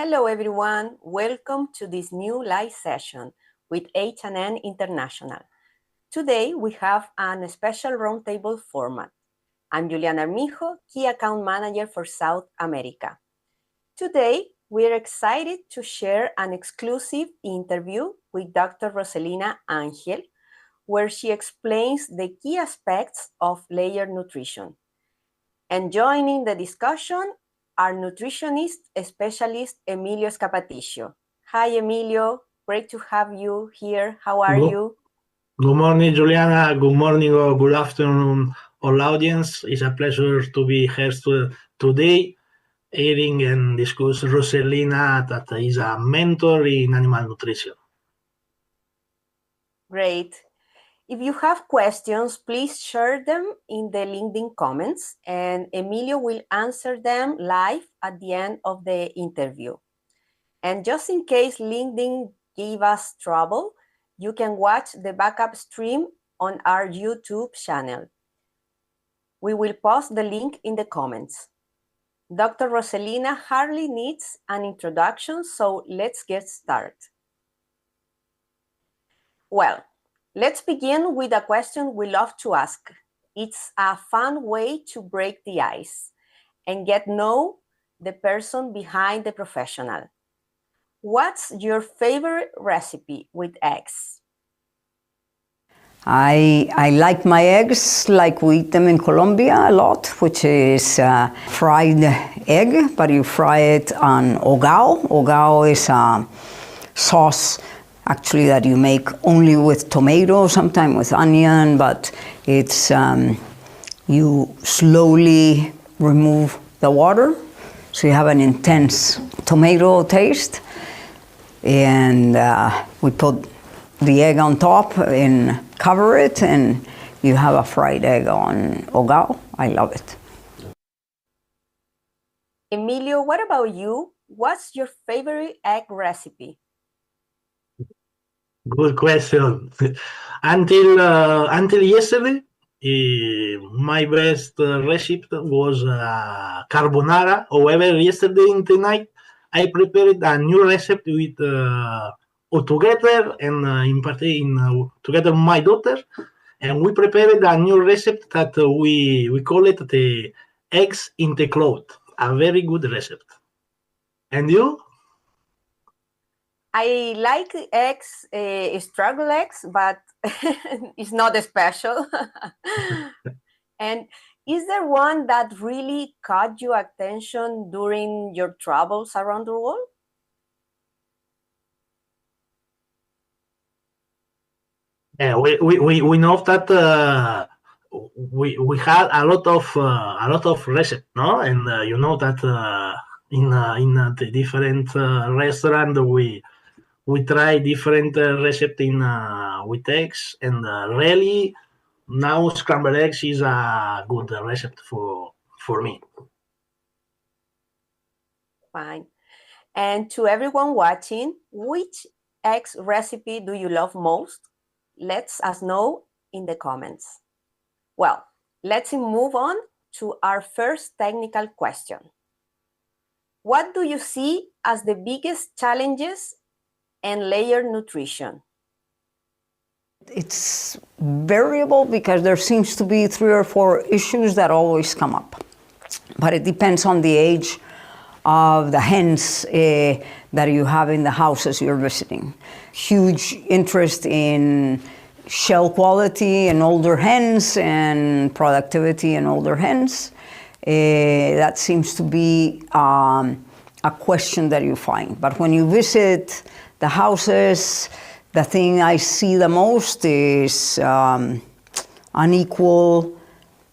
Hello everyone, welcome to this new live session with H&N International. Today we have a special roundtable format. I'm Juliana Armijo, Key Account Manager for South America. Today we're excited to share an exclusive interview with Dr. Roselina Angel, where she explains the key aspects of layered nutrition. And joining the discussion are nutritionist specialist Emilio Scappaticcio. Hi, Emilio. Great to have you here. How are you? Good morning, Juliana. Good morning or good afternoon, all audience. It's a pleasure to be here today, hearing and discuss Roselina, that is a mentor in animal nutrition. Great. If you have questions, please share them in the LinkedIn comments, and Emilio will answer them live at the end of the interview. And just in case LinkedIn gave us trouble, you can watch the backup stream on our YouTube channel. We will post the link in the comments. Dr. Roselina hardly needs an introduction, so let's get started. Well, let's begin with a question we love to ask. It's a fun way to break the ice and get to know the person behind the professional. What's your favorite recipe with eggs? I like my eggs like we eat them in Colombia a lot, which is fried egg, but you fry it on hogao. Hogao is a sauce actually that you make only with tomato, sometimes with onion, but it's you slowly remove the water, so you have an intense tomato taste. And we put the egg on top and cover it, and you have a fried egg on hogao. I love it. Emilio, what about you? What's your favorite egg recipe? Good question. Until yesterday, my best recipe was carbonara. However, yesterday in the night, I prepared a new recipe with together and together my daughter, and we prepared a new recipe that we call it the eggs in the cloth. A very good recipe. And you? I like eggs, struggle eggs, but it's not special. And is there one that really caught your attention during your travels around the world? Yeah, we know that we had a lot of recipes, no? And you know that in the different restaurant we try different recipe with eggs, and really now scrambled eggs is a good recipe for me. Fine. And to everyone watching, which eggs recipe do you love most? Let us know in the comments. Well, let's move on to our first technical question. What do you see as the biggest challenges in layered nutrition? It's variable because there seems to be 3 or 4 issues that always come up. But it depends on the age of the hens that you have in the houses you're visiting. Huge interest in shell quality in older hens and productivity in older hens. That seems to be a question that you find. But when you visit the houses, the thing I see the most is unequal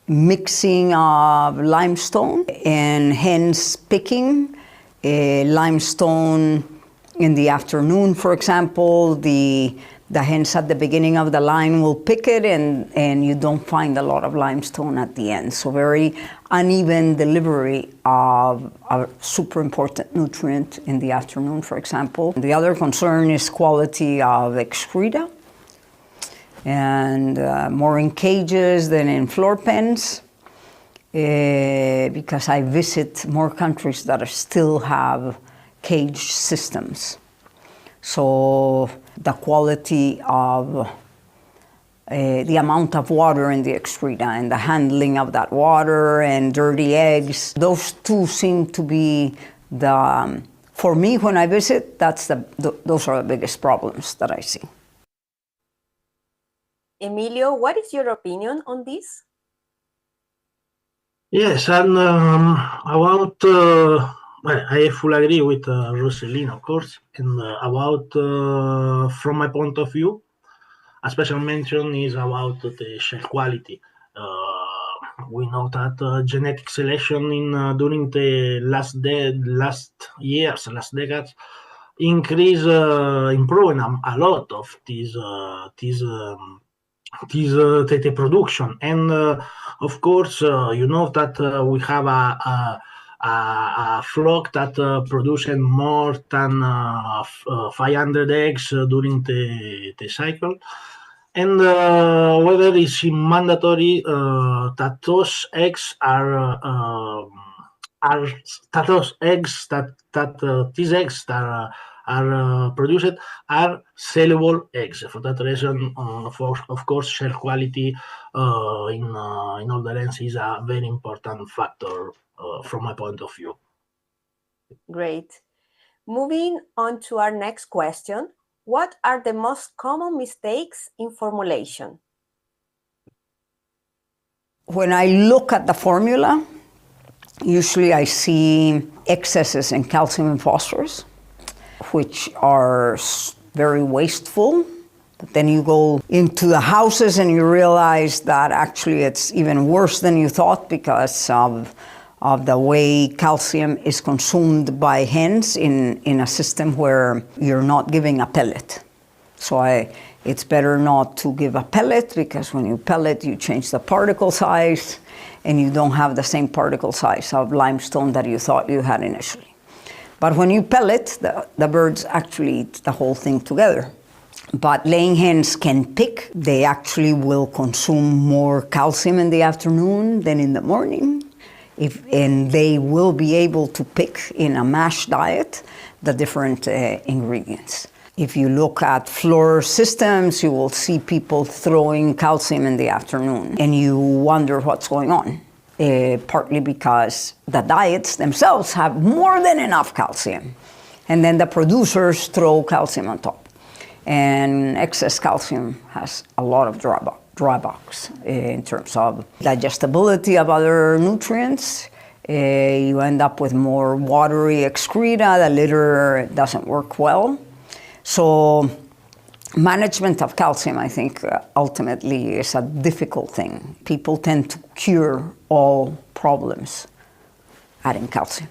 mixing of limestone and hens picking. Limestone in the afternoon, for example, the hens at the beginning of the line will pick it, and you don't find a lot of limestone at the end. So very uneven delivery of a super important nutrient in the afternoon, for example. The other concern is quality of excreta, and more in cages than in floor pens, because I visit more countries that still have cage systems. So the quality of the amount of water in the excreta and the handling of that water and dirty eggs, those two seem to be the, for me when I visit, those are the biggest problems that I see. Emilio, what is your opinion on this? Yes, and about, well, I fully agree with Roselina, of course, and about, from my point of view, a special mention is about the shell quality. We know that genetic selection in during the last decades, improving a lot of the production, and of course, you know that we have a flock that produces more than 500 eggs during the cycle. And whether it's mandatory that those eggs are that those eggs that these eggs that are produced are sellable eggs. For that reason, of course, shell quality in all the lens is a very important factor from my point of view. Great. Moving on to our next question. What are the most common mistakes in formulation? When I look at the formula, usually I see excesses in calcium and phosphorus, which are very wasteful. But then you go into the houses and you realize that actually it's even worse than you thought because of the way calcium is consumed by hens in a system where you're not giving a pellet. So it's better not to give a pellet because when you pellet, you change the particle size and you don't have the same particle size of limestone that you thought you had initially. But when you pellet, the birds actually eat the whole thing together. But laying hens can pick. They actually will consume more calcium in the afternoon than in the morning. And they will be able to pick in a mash diet the different ingredients. If you look at floor systems, you will see people throwing calcium in the afternoon, and you wonder what's going on. Partly because the diets themselves have more than enough calcium, and then the producers throw calcium on top. And excess calcium has a lot of drawbacks in terms of digestibility of other nutrients. You end up with more watery excreta. The litter doesn't work well. So management of calcium, I think, ultimately is a difficult thing. People tend to cure all problems adding calcium.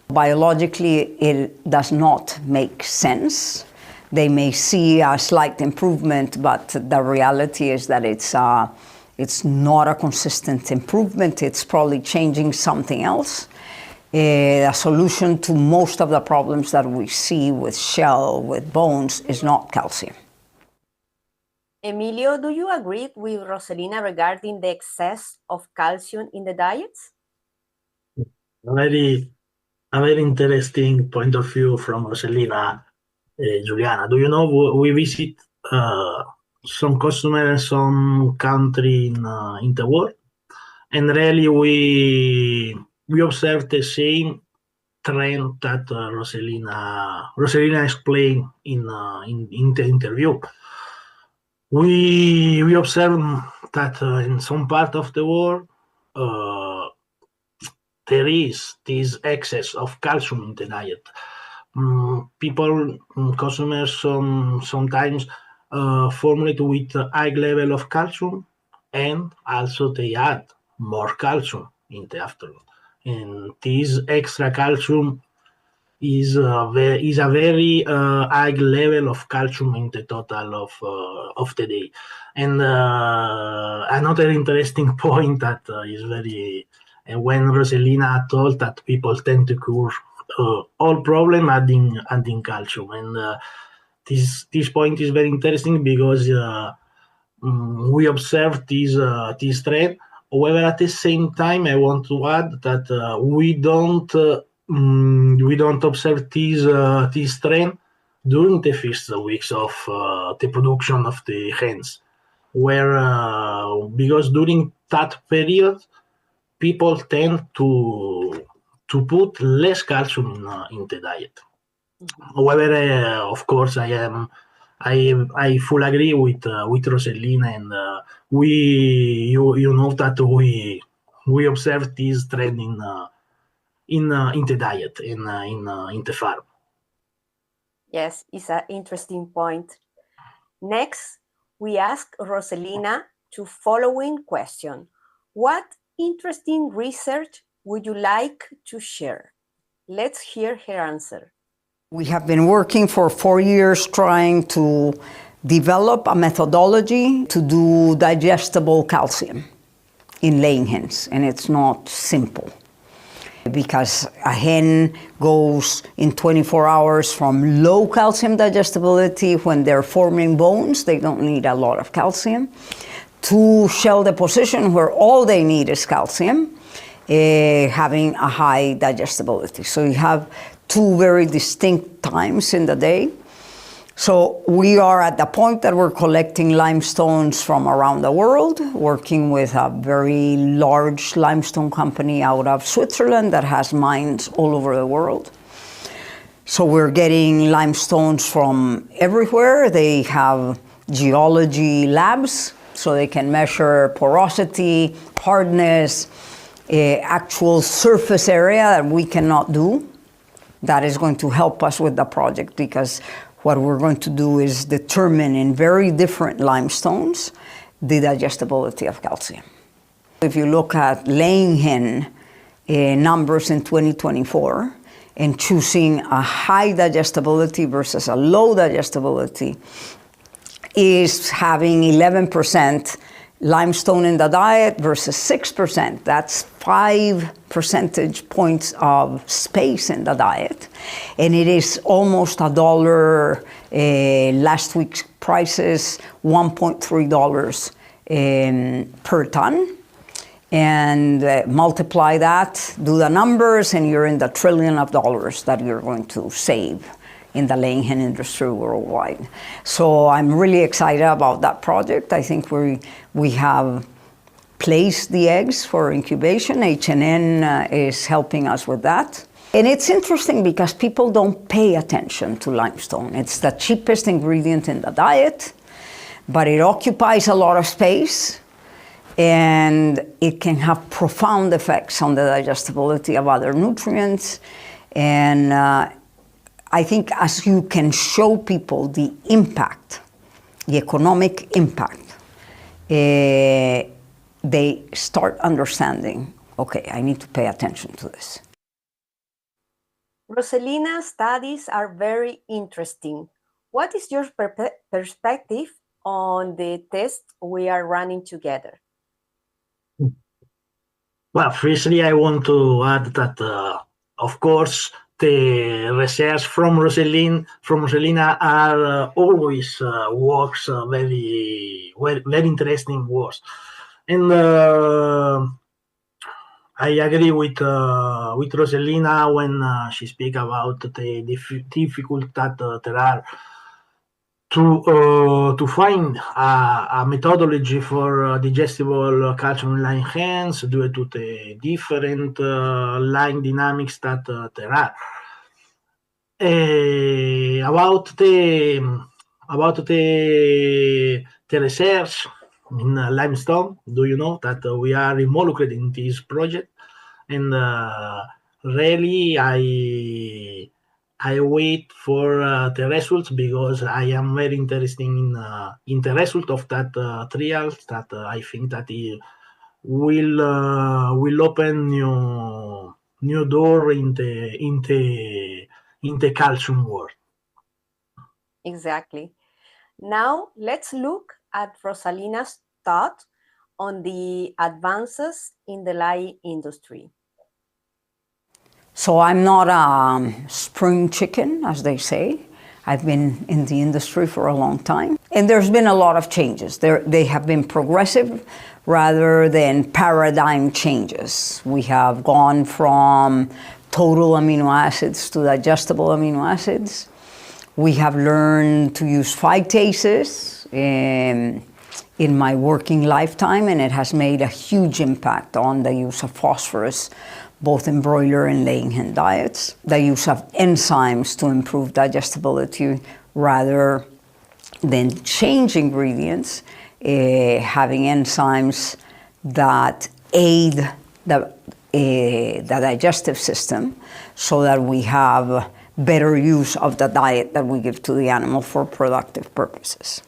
Biologically, it does not make sense. They may see a slight improvement, but the reality is that it's not a consistent improvement. It's probably changing something else. A solution to most of the problems that we see with shell, with bones, is not calcium. Emilio, do you agree with Roselina regarding the excess of calcium in the diets? A very interesting point of view from Roselina. Juliana, do you know we visit some customers in some country in the world, and really we observe the same trend that Roselina explained in the interview. We observe that in some part of the world there is this excess of calcium in the diet. People, consumers sometimes formulate with a high level of calcium, and also they add more calcium in the afternoon. And this extra calcium is a very high level of calcium in the total of the day. And another interesting point that is very when Roselina told that people tend to cure all problem adding calcium, and this point is very interesting because we observe this trend. However, at the same time, I want to add that we don't we don't observe this trend during the first weeks of the production of the hens, where because during that period people tend to put less calcium in the diet. However, of course, I full agree with Roselina, and we you know that we observe this trend in the diet in the farm. Yes, it's an interesting point. Next, we ask Roselina to following question. What interesting research would you like to share? Let's hear her answer. We have been working for 4 years trying to develop a methodology to do digestible calcium in laying hens, and it's not simple because a hen goes in 24 hours from low calcium digestibility when they're forming bones, they don't need a lot of calcium, to shell deposition where all they need is calcium, having a high digestibility. So you have two very distinct times in the day. So we are at the point that we're collecting limestones from around the world, working with a very large limestone company out of Switzerland that has mines all over the world. So we're getting limestones from everywhere. They have geology labs, so they can measure porosity, hardness, actual surface area that we cannot do. That is going to help us with the project because what we're going to do is determine in very different limestones the digestibility of calcium. If you look at laying hen numbers in 2024 and choosing a high digestibility versus a low digestibility, is having 11% limestone in the diet versus 6%. That's 5 percentage points of space in the diet. And it is almost $1, last week's prices, $1.3 per ton. And multiply that, do the numbers, and you're in the trillion of dollars that you're going to save in the laying hen industry worldwide. So I'm really excited about that project. I think we have placed the eggs for incubation. H&N is helping us with that. And it's interesting because people don't pay attention to limestone. It's the cheapest ingredient in the diet, but it occupies a lot of space, and it can have profound effects on the digestibility of other nutrients. And I think as you can show people the impact, the economic impact, they start understanding, okay, I need to pay attention to this. Roselina's studies are very interesting. What is your perspective on the test we are running together? Well, firstly, I want to add that, of course, the research from Roselina are always works very interesting works, and I agree with Roselina when she speak about the difficult that there are to find a methodology for digestible calcium in line hens due to the different line dynamics that there are. About the research in limestone, do you know that we are involved in this project, and really I wait for the results because I am very interested in the result of that trials that I think that it will open new door in the calcium world. Exactly. Now let's look at Roselina's thought on the advances in the lye industry. So I'm not a spring chicken, as they say. I've been in the industry for a long time. And there's been a lot of changes. They have been progressive rather than paradigm changes. We have gone from total amino acids to digestible amino acids. We have learned to use phytases in my working lifetime, and it has made a huge impact on the use of phosphorus, both in broiler and laying hen diets. The use of enzymes to improve digestibility rather than change ingredients, having enzymes that aid the digestive system so that we have better use of the diet that we give to the animal for productive purposes.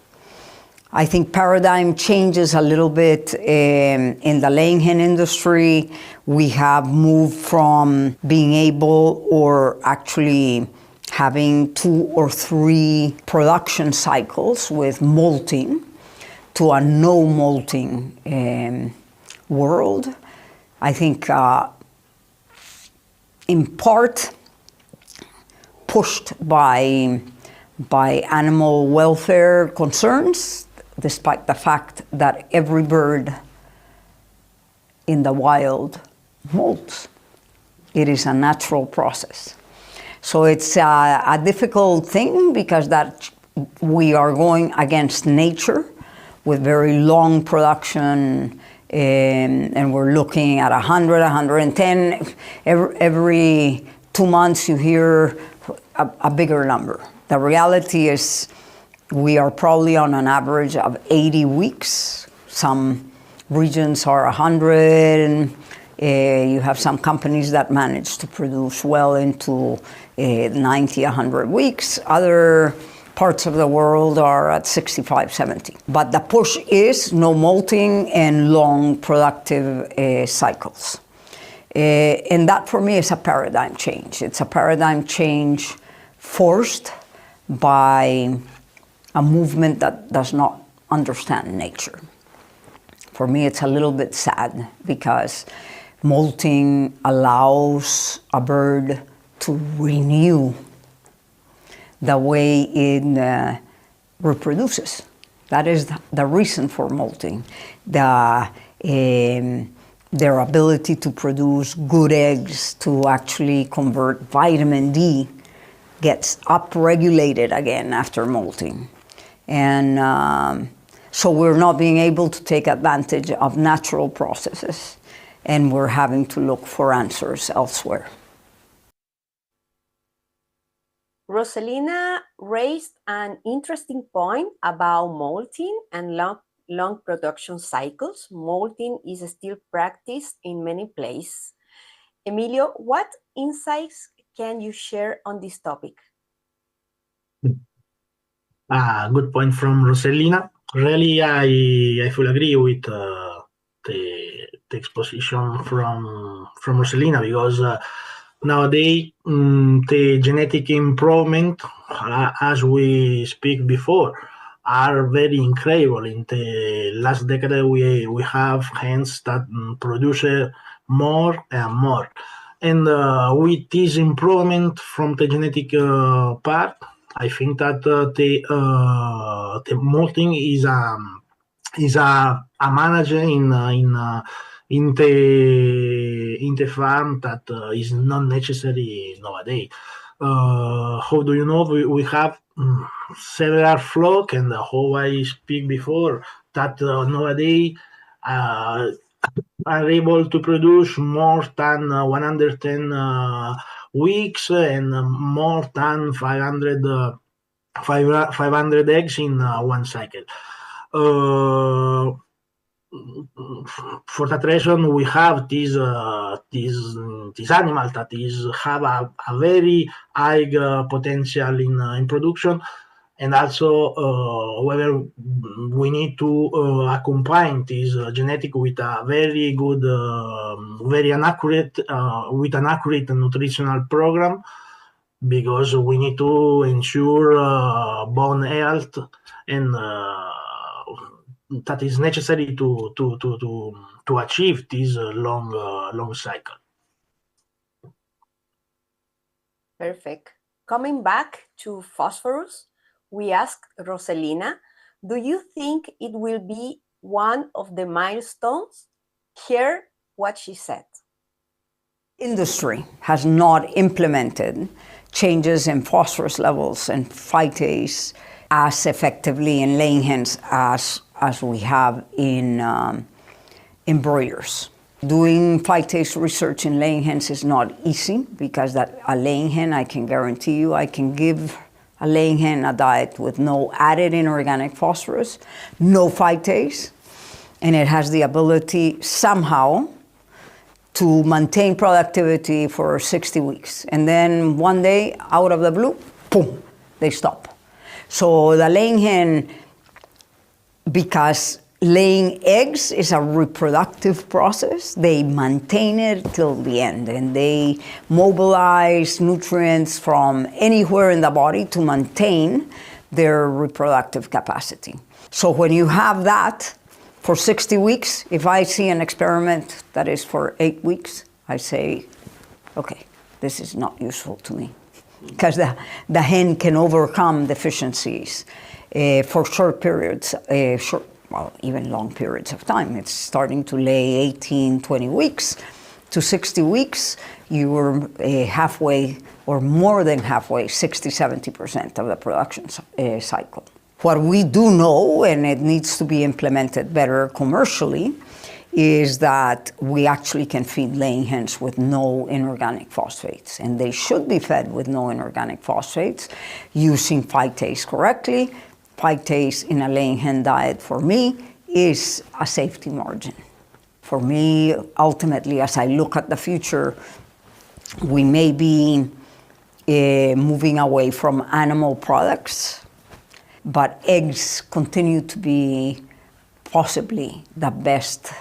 I think paradigm changes a little bit in the laying hen industry. We have moved from being able or actually having 2 or 3 production cycles with molting to a no molting world. I think in part pushed by animal welfare concerns, despite the fact that every bird in the wild molts. It is a natural process. So it's a difficult thing because that we are going against nature with very long production, and we're looking at 100, 110. Every 2 months you hear a bigger number. The reality is we are probably on an average of 80 weeks. Some regions are 100, and you have some companies that manage to produce well into 90, 100 weeks. Other parts of the world are at 65, 70. But the push is no molting and long productive cycles. And that for me is a paradigm change. It's a paradigm change forced by a movement that does not understand nature. For me, it's a little bit sad because molting allows a bird to renew the way it reproduces. That is the reason for molting. Their ability to produce good eggs, to actually convert vitamin D, gets upregulated again after molting. And so we're not being able to take advantage of natural processes, and we're having to look for answers elsewhere. Roselina raised an interesting point about molting and long production cycles. Molting is still practiced in many places. Emilio, what insights can you share on this topic? Good point from Roselina. Really, I fully agree with the exposition from Roselina, because nowadays the genetic improvement, as we speak before, are very incredible. In the last decade, we have hens that produce more and more. And with this improvement from the genetic part, I think that the molting is a manager in the farm that is not necessary nowadays. How do you know? We have several flock, and how I speak before that nowadays are able to produce more than 110 weeks and more than 500 eggs in one cycle. For that reason, we have these animals that have a very high potential in production, and also whether we need to accompany this genetic with a very good, very inaccurate, with an accurate nutritional program, because we need to ensure bone health, and that is necessary to achieve this long cycle. Perfect. Coming back to phosphorus, we asked Roselina, do you think it will be one of the milestones? Hear what she said. industry has not implemented changes in phosphorus levels and phytase as effectively in laying hens as we have in broilers. Doing phytase research in laying hens is not easy because a laying hen, I can guarantee you, I can give a laying hen a diet with no added inorganic phosphorus, no phytase, and it has the ability somehow to maintain productivity for 60 weeks. And then one day, out of the blue, boom, they stop. So the laying hen, because laying eggs is a reproductive process, they maintain it till the end, and they mobilize nutrients from anywhere in the body to maintain their reproductive capacity. So when you have that for 60 weeks, if I see an experiment that is for 8 weeks, I say, okay, this is not useful to me. Because the hen can overcome deficiencies for short periods, even long periods of time. It's starting to lay 18, 20 weeks to 60 weeks. You were halfway or more than halfway, 60, 70% of the production cycle. What we do know, and it needs to be implemented better commercially, is that we actually can feed laying hens with no inorganic phosphates. And they should be fed with no inorganic phosphates using phytase correctly. Phytase in a laying hen diet, for me, is a safety margin. For me, ultimately, as I look at the future, we may be moving away from animal products, but eggs continue to be possibly the best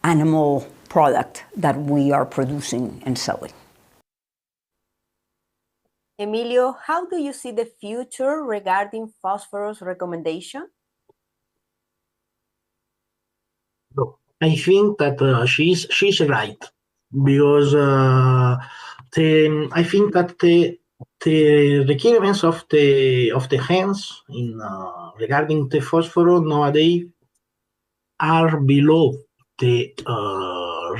animal product that we are producing and selling. Emilio, how do you see the future regarding phosphorus recommendation? I think that she's right, because I think that the requirements of the hens in regarding the phosphorus nowadays are below the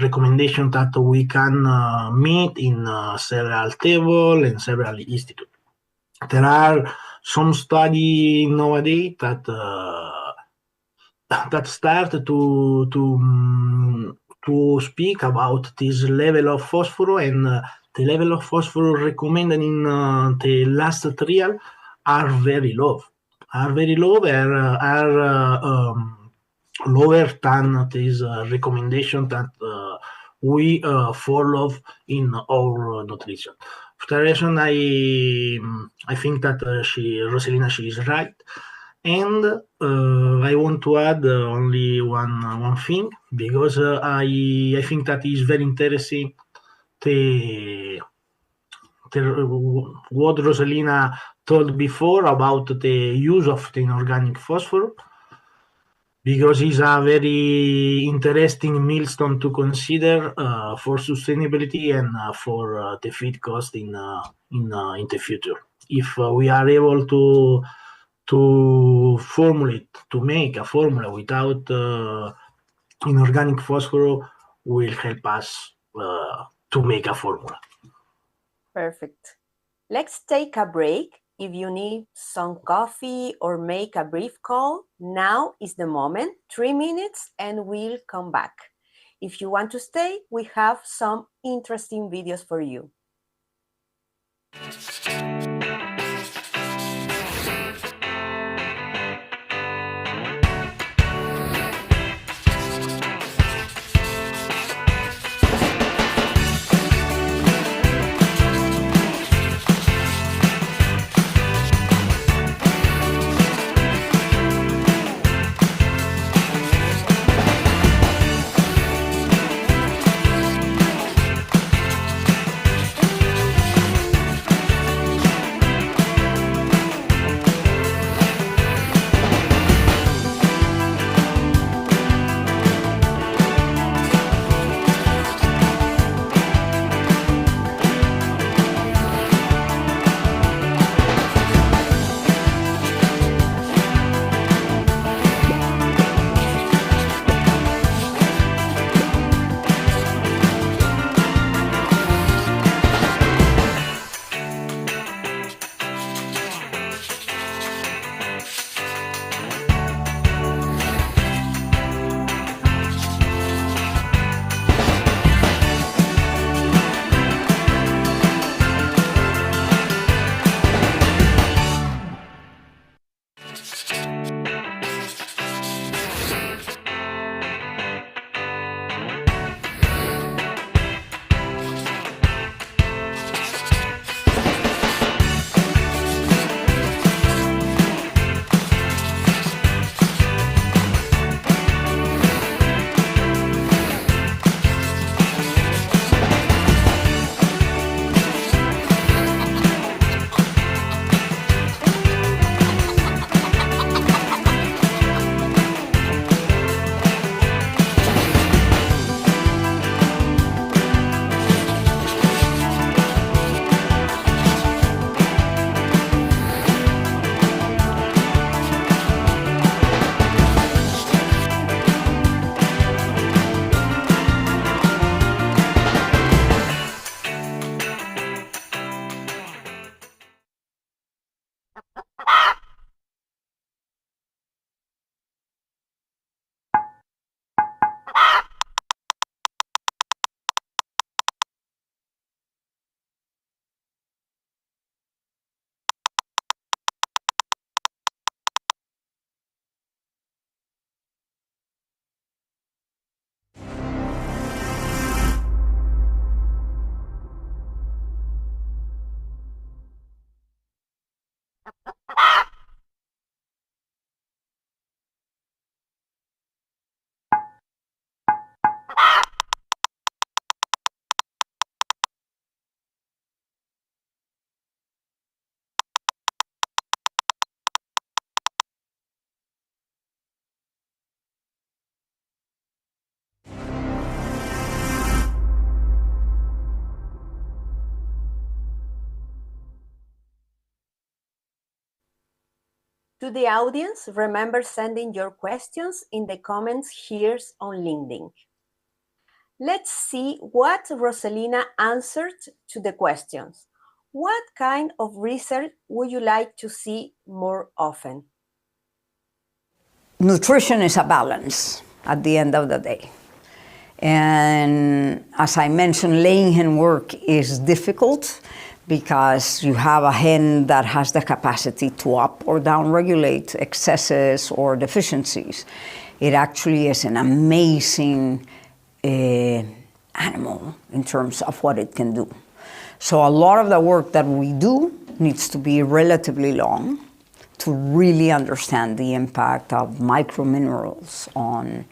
recommendation that we can meet in several tables and several institutes. There are some studies nowadays that start to speak about this level of phosphorus, and the level of phosphorus recommended in the last trial are very low. Are lower than this recommendation that we follow in our nutrition. For that reason, I think that Roselina, she is right. And I want to add only one thing, because I think that is very interesting what Roselina told before about the use of the inorganic phosphorus, because it's a very interesting milestone to consider for sustainability and for the feed cost in the future. If we are able to make a formula without inorganic phosphorus, will help us to make a formula. Perfect. Let's take a break. If you need some coffee or make a brief call, now is the moment, 3 minutes, and we'll come back. If you want to stay, we have some interesting videos for you. To the audience, remember sending your questions in the comments here on LinkedIn. Let's see what Roselina answered to the questions. What kind of research would you like to see more often? Nutrition is a balance at the end of the day. And as I mentioned, laying hen work is difficult because you have a hen that has the capacity to up or down regulate excesses or deficiencies. It actually is an amazing animal in terms of what it can do. So a lot of the work that we do needs to be relatively long to really understand the impact of microminerals on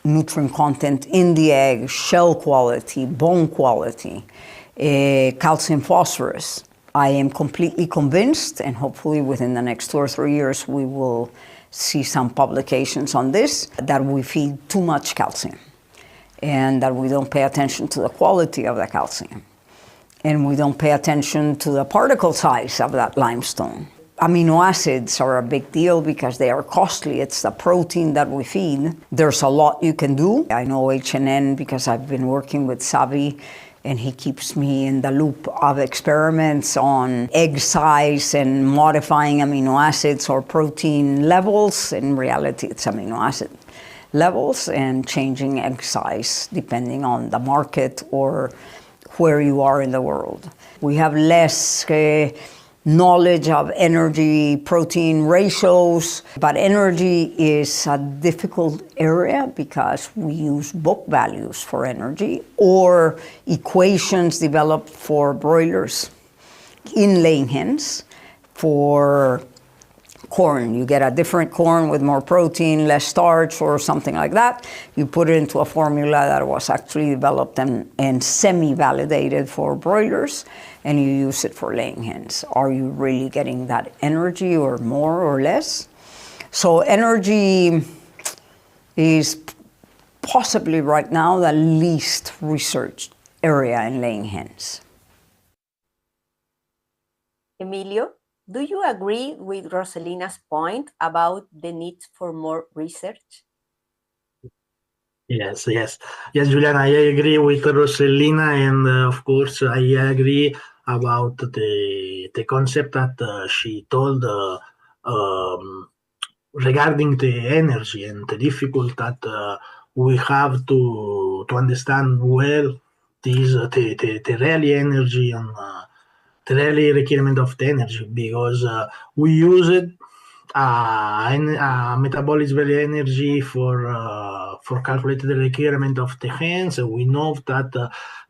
nutrient content in the egg, shell quality, bone quality, calcium, phosphorus. I am completely convinced, and hopefully within the next 2 or 3 years we will see some publications on this, that we feed too much calcium and that we don't pay attention to the quality of the calcium. And we don't pay attention to the particle size of that limestone. Amino acids are a big deal because they are costly. It's the protein that we feed. There's a lot you can do. I know H&N because I've been working with Savi, and he keeps me in the loop of experiments on egg size and modifying amino acids or protein levels. In reality, it's amino acid levels and changing egg size depending on the market or where you are in the world. We have less knowledge of energy protein ratios, but energy is a difficult area because we use book values for energy or equations developed for broilers in laying hens. For corn, you get a different corn with more protein, less starch or something like that. You put it into a formula that was actually developed and semi-validated for broilers, and you use it for laying hens. Are you really getting that energy or more or less? So energy is possibly right now the least researched area in laying hens. Emilio, do you agree with Roselina's point about the need for more research? Yes, Juliana, I agree with Roselina, and of course, I agree about the concept that she told regarding the energy and the difficult that we have to understand well the really energy and the really requirement of the energy, because we use it metabolism energy for calculating the requirement of the hens. We know that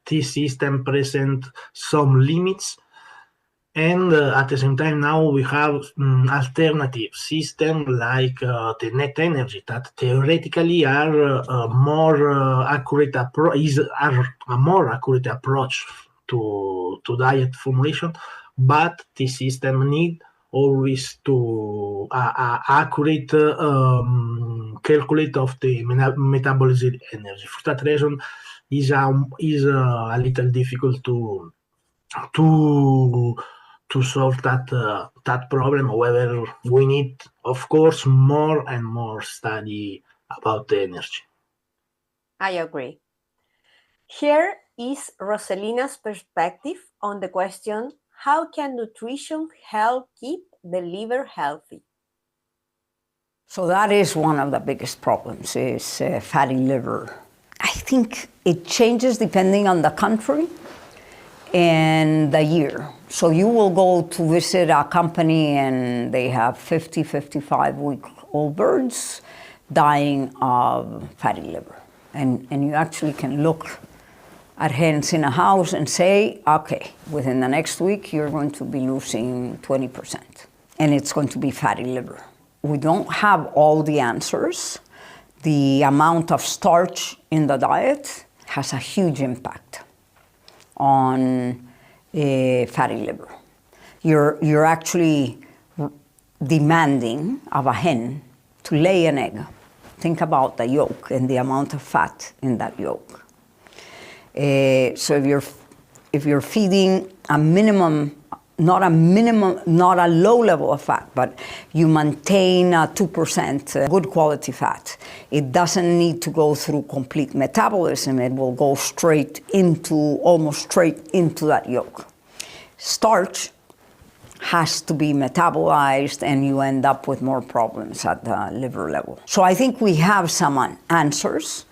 this system present some limits, and at the same time now we have alternative system like the net energy that theoretically are more accurate are a more accurate approach to diet formulation, but the system need always to accurate calculate of the metabolism energy. For that reason, is a little difficult to solve that problem. However, we need, of course, more and more study about the energy. I agree. Here is Roselina's perspective on the question, how can nutrition help keep the liver healthy? So that is one of the biggest problems, is fatty liver. I think it changes depending on the country and the year. So you will go to visit a company and they have 50, 55-week-old birds dying of fatty liver. And you actually can look at hens in a house and say, okay, within the next week, you're going to be losing 20%. And it's going to be fatty liver. We don't have all the answers. The amount of starch in the diet has a huge impact on fatty liver. You're actually demanding of a hen to lay an egg. Think about the yolk and the amount of fat in that yolk. So if you're feeding a minimum not a minimum, not a low level of fat, but you maintain a 2% good quality fat. It doesn't need to go through complete metabolism. It will go almost straight into that yolk. Starch has to be metabolized, and you end up with more problems at the liver level. So I think we have some answers.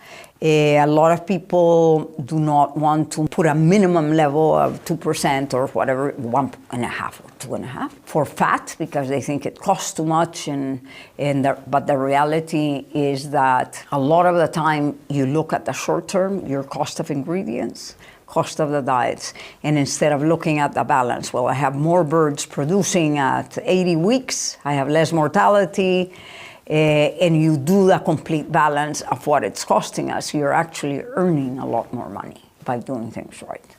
A lot of people do not want to put a minimum level of 2% or whatever, 1.5 or 2.5 for fat, because they think it costs too much. But the reality is that a lot of the time you look at the short term, your cost of ingredients, cost of the diets, and instead of looking at the balance, well, I have more birds producing at 80 weeks, I have less mortality, and you do the complete balance of what it's costing us, you're actually earning a lot more money by doing things right.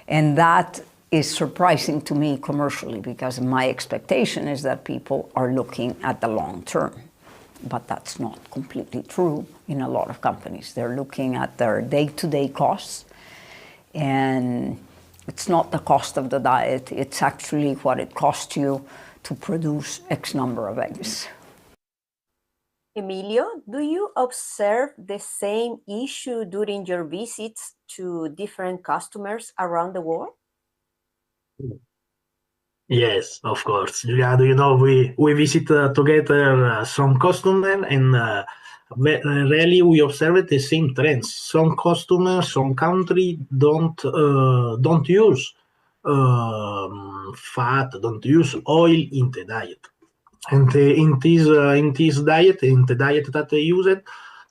And that is surprising to me commercially, because my expectation is that people are looking at the long term. But that's not completely true in a lot of companies. They're looking at their day-to-day costs, and it's not the cost of the diet, it's actually what it costs you to produce X number of eggs. Emilio, do you observe the same issue during your visits to different customers around the world? Yes, of course. Julia, do you know, we visit together some customers, and really we observe the same trends. Some customers, some country don't use fat, don't use oil in the diet. And in this diet, in the diet that they use it,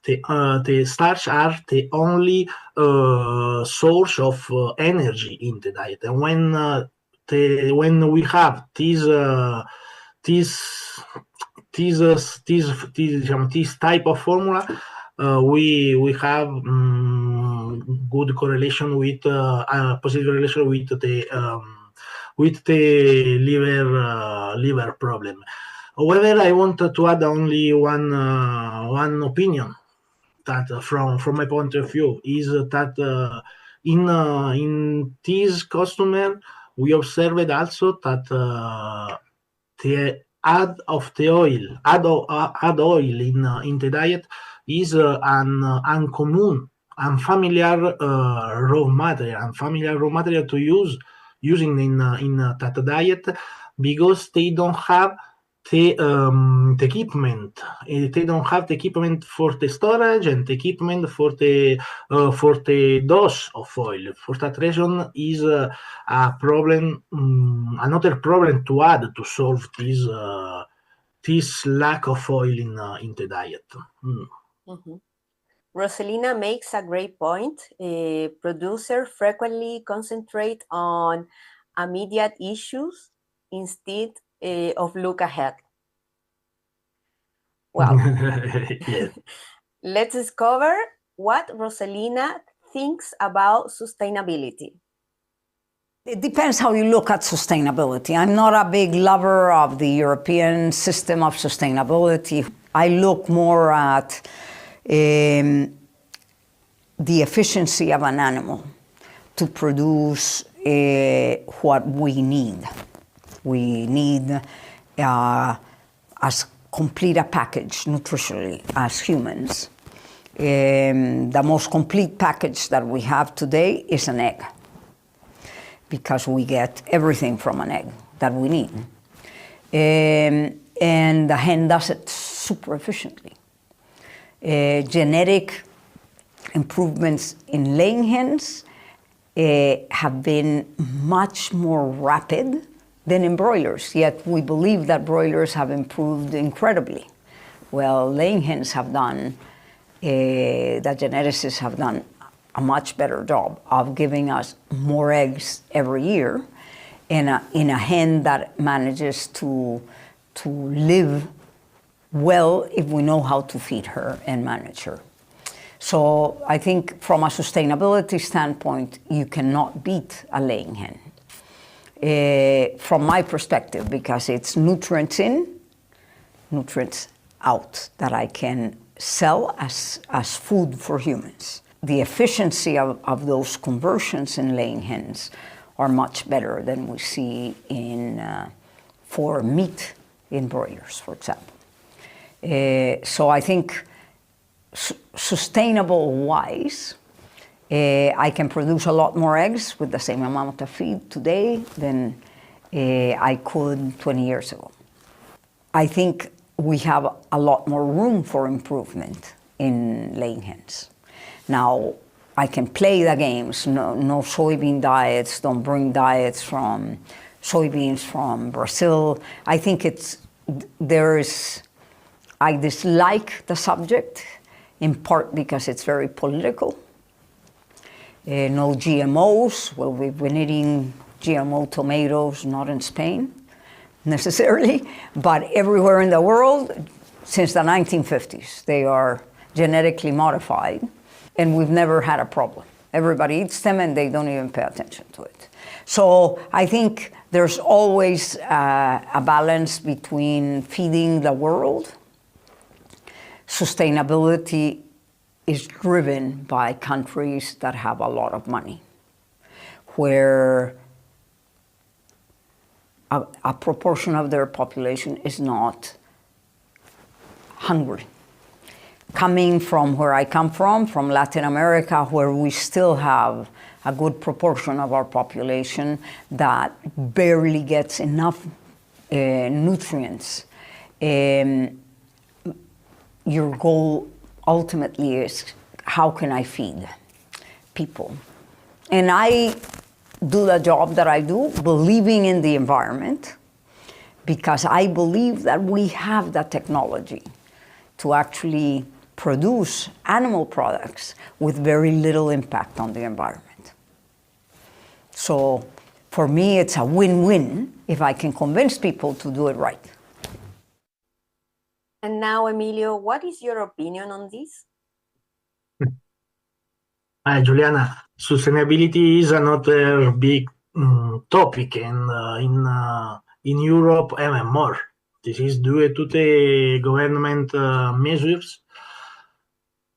the starch are the only source of energy in the diet. And when we have this type of formula, we have good correlation with positive relation with the liver problem. However, I want to add only one opinion that, from my point of view, is that in this customer we observed also that the add oil in the diet is an uncommon, unfamiliar raw material to using in that diet, because they don't have the equipment. They don't have the equipment for the storage and the equipment for the dose of oil. For that reason, is a problem, another problem to add to solve this lack of oil in the diet. Mm-hmm. Roselina makes a great point. Producers frequently concentrate on immediate issues instead of look ahead. Well, Yes. Let's discover what Roselina thinks about sustainability. It depends how you look at sustainability. I'm not a big lover of the European system of sustainability. I look more at the efficiency of an animal to produce what we need. We need as complete a package nutritionally as humans. The most complete package that we have today is an egg, because we get everything from an egg that we need. And the hen does it super efficiently. Genetic improvements in laying hens have been much more rapid than in broilers, yet we believe that broilers have improved incredibly. Well, laying hens have done, the geneticists have done a much better job of giving us more eggs every year in a hen that manages to live well if we know how to feed her and manage her. So I think from a sustainability standpoint, you cannot beat a laying hen. From my perspective, because it's nutrients in, nutrients out that I can sell as food for humans. The efficiency of those conversions in laying hens are much better than we see for meat in broilers, for example. So I think sustainable-wise, I can produce a lot more eggs with the same amount of feed today than I could 20 years ago. I think we have a lot more room for improvement in laying hens. Now, I can play the games, no soybean diets, don't bring diets from soybeans from Brazil. I think I dislike the subject, in part because it's very political. No GMOs. Well, we've been eating GMO tomatoes, not in Spain necessarily, but everywhere in the world since the 1950s. They are genetically modified, and we've never had a problem. Everybody eats them and they don't even pay attention to it. So I think there's always a balance between feeding the world. Sustainability is driven by countries that have a lot of money, where a proportion of their population is not hungry. Coming from where I come from Latin America, where we still have a good proportion of our population that barely gets enough nutrients, your goal ultimately is, how can I feed people? And I do the job that I do, believing in the environment, because I believe that we have the technology to actually produce animal products with very little impact on the environment. So for me, it's a win-win if I can convince people to do it right. And now, Emilio, what is your opinion on this? Juliana, sustainability is another big topic, and in Europe even more. This is due to the government measures,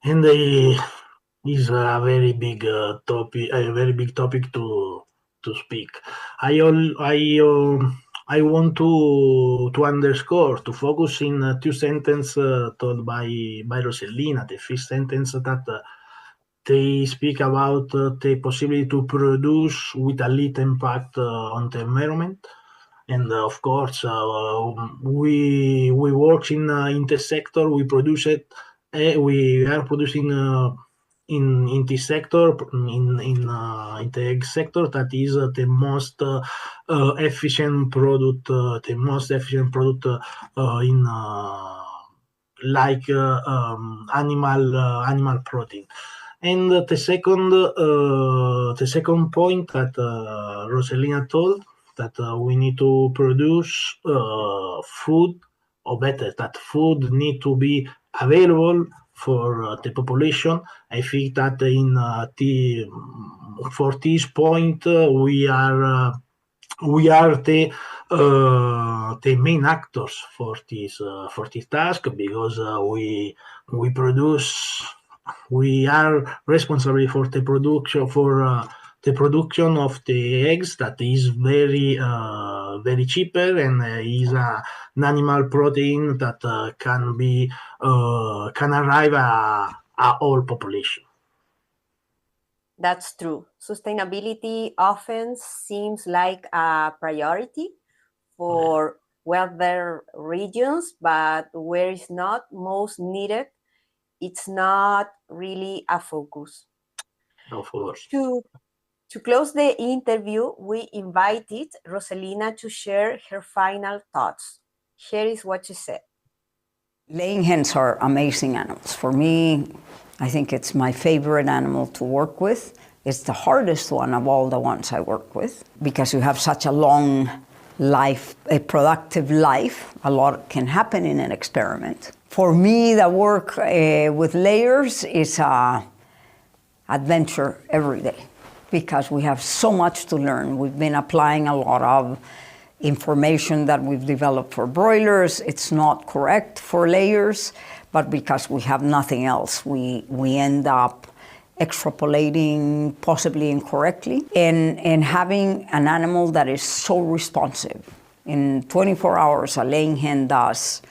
and is a very big topic to speak. I want to underscore, to focus in two sentences told by Roselina. The first sentence that they speak about the possibility to produce with a little impact on the environment. And of course, we work in the sector. We produce it. We are producing in this sector, in the egg sector, that is the most efficient product. In like animal protein. And the second point that Roselina told, that we need to produce food, or better, that food need to be available for the population. I think that for this point we are the main actors for this task, because we produce. We are responsible for the production of the eggs, that is very cheaper, and is an animal protein that can arrive at all population. That's true. Sustainability often seems like a priority for wealthier regions, but where it's not most needed, it's not really a focus. Of course. To close the interview, we invited Roselina to share her final thoughts. Here is what she said. Laying hens are amazing animals. For me, I think it's my favorite animal to work with. It's the hardest one of all the ones I work with, because you have such a long life, a productive life. A lot can happen in an experiment. For me, the work with layers is an adventure every day, because we have so much to learn. We've been applying a lot of information that we've developed for broilers. It's not correct for layers, but because we have nothing else, we end up extrapolating possibly incorrectly, and having an animal that is so responsive. In 24 hours, a laying hen does,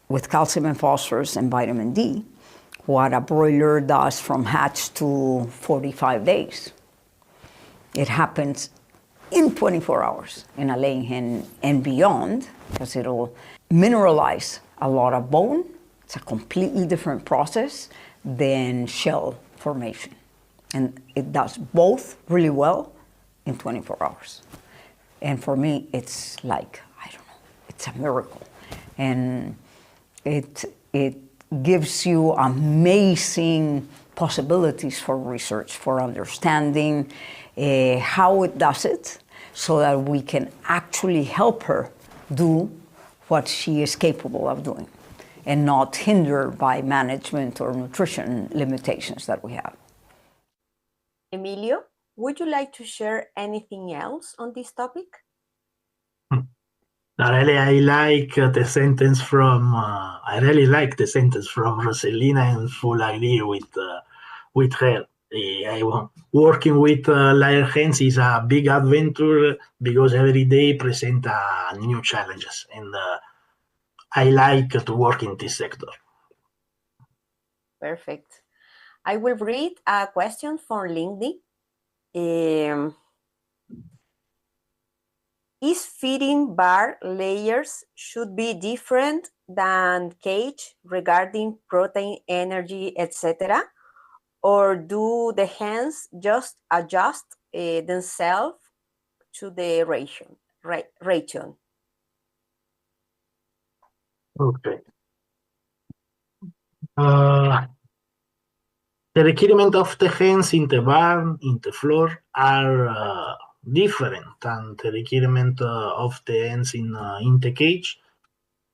with calcium and phosphorus and vitamin D, what a broiler does from hatch to 45 days. It happens in 24 hours in a laying hen and beyond, because it'll mineralize a lot of bone. It's a completely different process than shell formation. And it does both really well in 24 hours. And for me, it's like, I don't know, it's a miracle. And it gives you amazing possibilities for research, for understanding how it does it, so that we can actually help her do what she is capable of doing, and not hindered by management or nutrition limitations that we have. Emilio, would you like to share anything else on this topic? Really, I like the sentence from. I really like the sentence from Roselina, and full agree with her. Working with layer hens is a big adventure, because every day present new challenges, and I like to work in this sector. Perfect. I will read a question from Lindy. Is feeding bar layers should be different than cage regarding protein, energy, etc.? Or do the hens just adjust themselves to the ration? Okay. The requirement of the hens in the barn, in the floor, are different than the requirement of the hens in the cage.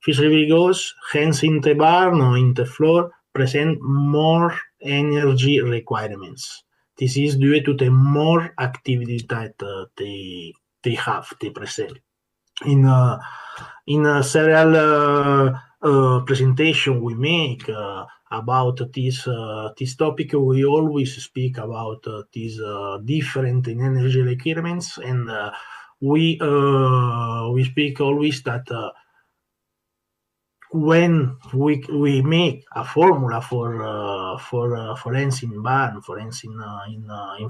Usually because hens in the barn or in the floor present more energy requirements. This is due to the more activity that they have, they present. In several presentation we make about this topic, we always speak about these different in energy requirements, and we speak always that when we make a formula for hens in barn, for hens in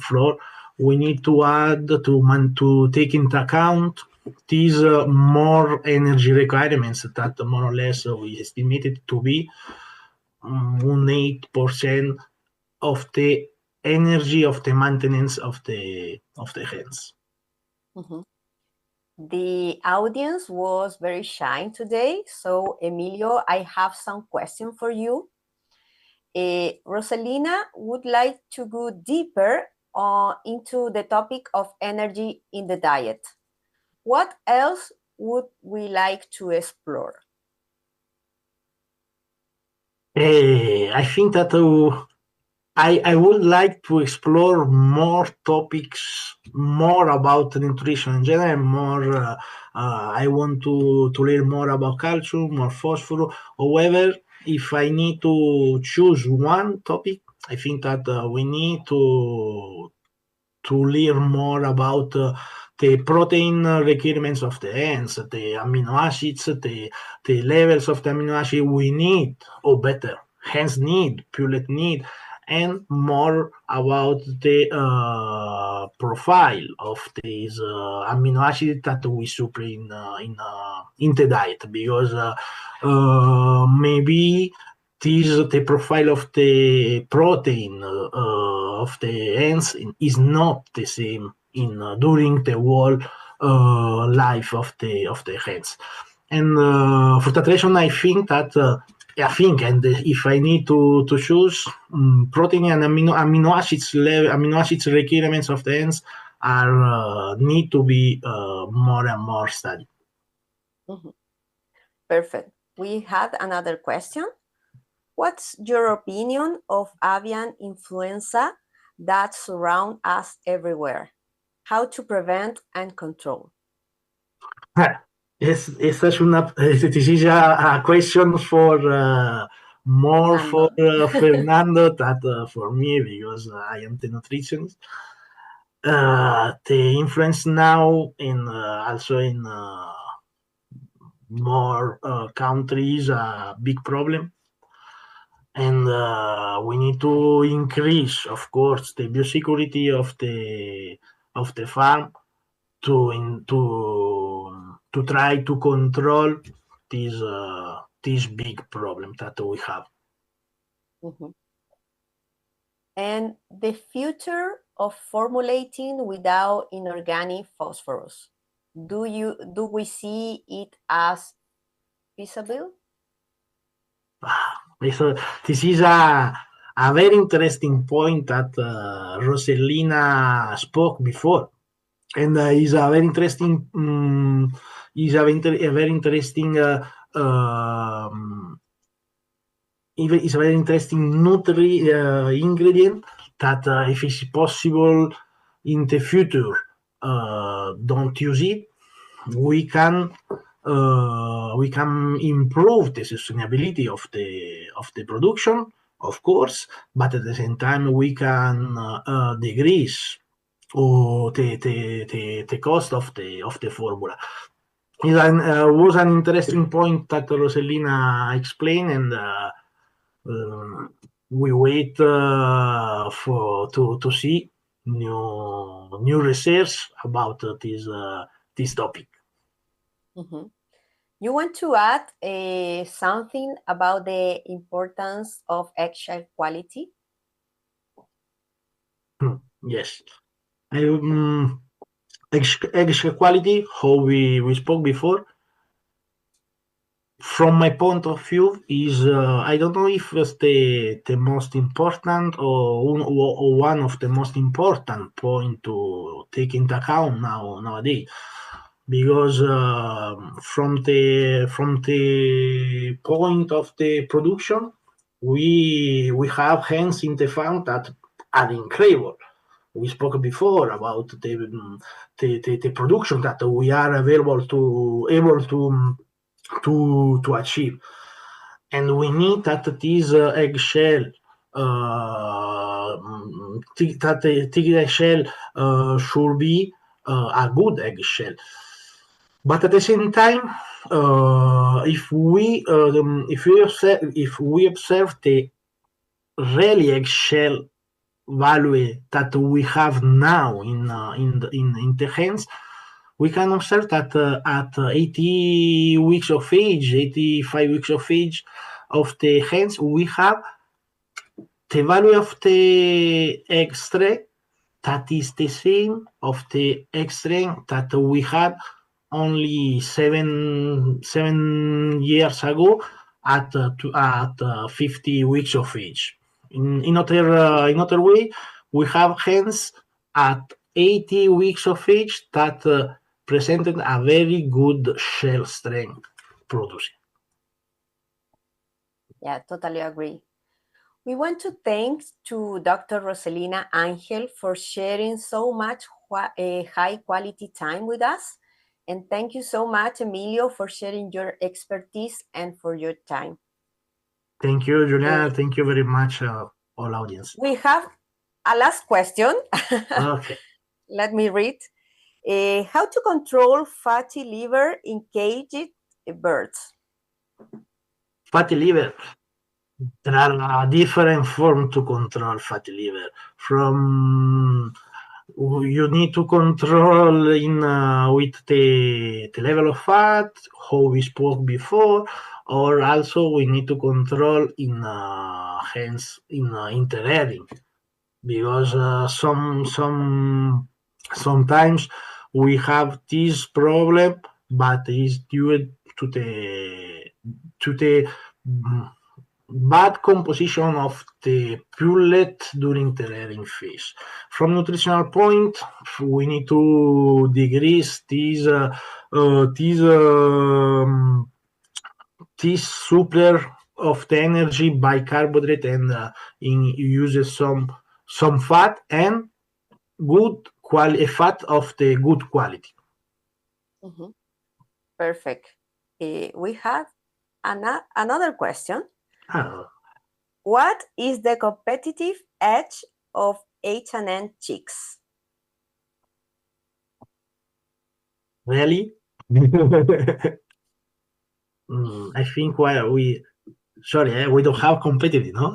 floor, we need to add to take into account these more energy requirements that more or less we estimated to be 8% of the energy of the maintenance of the hens. Mm-hmm. The audience was very shy today, so Emilio, I have some questions for you. Roselina would like to go deeper into the topic of energy in the diet. What else would we like to explore? I think that I would like to explore more topics, more about nutrition in general, more. I want to learn more about calcium, more phosphorus. However, if I need to choose one topic, I think that we need to learn more about the protein requirements of the hens, the amino acids, the levels of the amino acid we need, or better, hens need, pullet need, and more about the profile of these amino acids that we supply in the diet, because maybe the profile of the protein of the hens is not the same during the whole life of the hens. And for that reason, I think that and if I need to choose, protein and amino acids requirements of the hens are need to be more and more studied. Mm-hmm. Perfect. We had another question. What's your opinion of avian influenza that surrounds us everywhere? How to prevent and control? This is a question for more for Fernando. Fernando than for me, because I am the nutritionist. The influence now in also in more countries a big problem, and we need to increase, of course, the biosecurity of the farm to try to control this big problem that we have. Mhm. And the future of formulating without inorganic phosphorus, do we see it as feasible? So this is a very interesting point that Roselina spoke before, and is a very interesting a very interesting is a very interesting ingredient that if it's possible in the future don't use it, we can improve the sustainability of the production, of course, but at the same time we can decrease the cost of the formula. It was an interesting point that Roselina explained, and we wait to see new research about this topic. Mhm. You want to add something about the importance of eggshell quality? Yes. Eggshell quality, how we spoke before, from my point of view, is I don't know if it's the most important or one of the most important point to take into account nowadays, because from the point of the production, we have hens in the farm that are incredible. We spoke before about the production that we are able to achieve, and we need that this eggshell eggshell should be a good eggshell. But at the same time, if we observe the really eggshell value that we have now in the hens, we can observe that at 80 weeks of age, 85 weeks of age of the hens, we have the value of the egg strength that is the same of the egg strength that we had only seven years ago at 50 weeks of age. In other way, we have hens at 80 weeks of age that presented a very good shell strength producing. Yeah, totally agree. We want to thank to Dr. Roselina Angel for sharing so much high quality time with us. And thank you so much, Emilio, for sharing your expertise and for your time. Thank you, Juliana. Thank you very much, all audience. We have a last question. Okay. Let me read. How to control fatty liver in caged birds? Fatty liver. There are different forms to control fatty liver. From you need to control in with the level of fat, how we spoke before, or also we need to control in hence in interering, because sometimes we have this problem, but it's due to the bad composition of the pullet during the rearing phase. From nutritional point, we need to decrease this supply of the energy by carbohydrate, and uses some fat and fat of the good quality. Mm-hmm. Perfect. We have another question. What is the competitive edge of H&N chicks? Really? I think we don't have competitive, no?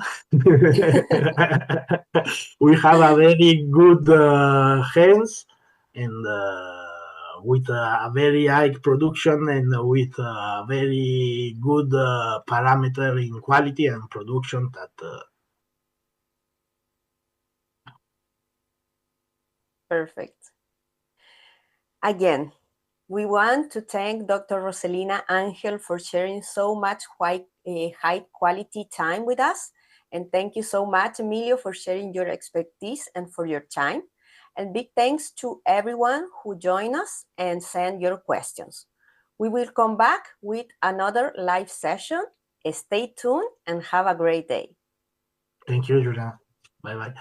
We have a very good hands and with a very high production and with a very good parameter in quality and production that Perfect. Again, we want to thank Dr. Roselina Angel for sharing so much high quality time with us. And thank you so much, Emilio, for sharing your expertise and for your time. And big thanks to everyone who joined us and sent your questions. We will come back with another live session. Stay tuned and have a great day. Thank you, Juliana. Bye-bye.